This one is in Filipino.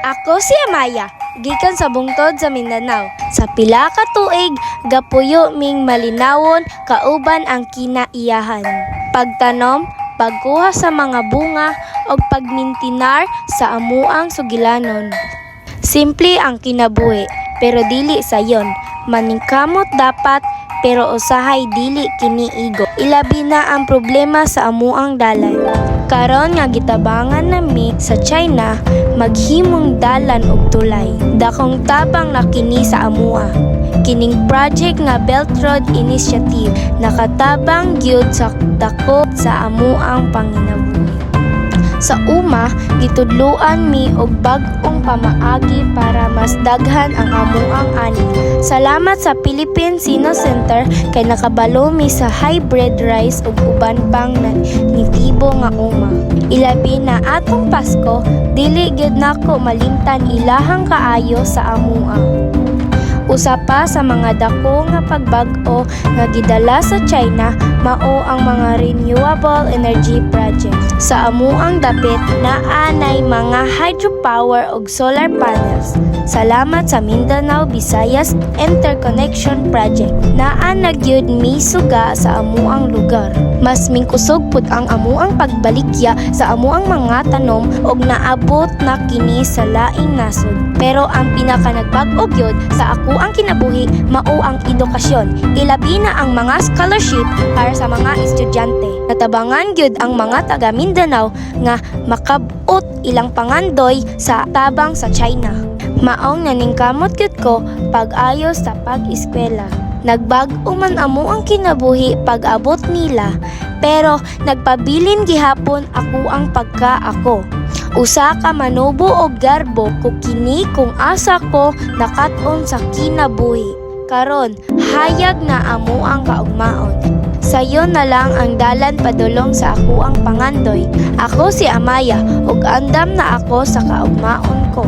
Ako si Amaya, gikan sa bungtod sa Mindanao. Sa pila ka tuig, gapuyo ming malinawon kauban ang kinaiyahan. Pagtanom, pagkuha sa mga bunga o pagmintinar sa amuang sugilanon. Simple ang kinabuhi, pero dili sayon. Maningkamot dapat, pero usahay dili kiniigo. Ilabi na ang problema sa amuang dalan. Karon nga gitabangan nami sa China, maghimong dalan og tulay. Dakong tabang na kini sa amua. Kining project nga Belt Road Initiative nakatabang gyud sa dako sa amuang panginabuhi. Sa uma, gitudloan mi og bag-ong pamaagi para mas daghan ang amuang ani. Salamat sa Philippine Sino Center kay nakabalo mi sa hybrid rice ug uban pang nitibo nga uma. Ilabi na atong Pasko, dili gyud nako malimtan ilahang kaayo sa amua. Usa pa sa mga dako nga pagbag-o nga gidala sa China mao ang mga renewable energy project. Sa amuang dapit naanay mga hydropower ug solar panels. Salamat sa Mindanao Visayas Interconnection Project. Naa na gyud mi suga sa amuang lugar. Mas mingkusog pud ang amuang pagbalikya sa amuang mga tanom ug naabot na kini sa laing nasod. Pero ang pinaka nagbag-o gyud sa ako ang kinabuhi mao ang edukasyon. Ilabi na ang mga scholarship para sa mga estudyante. Natabangan gyud ang mga taga Mindanao nga makabot ilang pangandoy sa tabang sa China. Maong naningkamot gyud ko pag-ayo sa pag-eskwela. Nagbag-o man amo ang kinabuhi pag-abot nila, pero nagpabilin gihapon ako ang pagka-ako. Usa ka manubo og garbo ko kini kung asa ko nakat-on sa kinabuhi. Karon, hayag na amo ang kaugmaon. Sayo na lang ang dalan padulong sa ako ang pangandoy. Ako si Amaya ug andam na ako sa kaugmaon ko.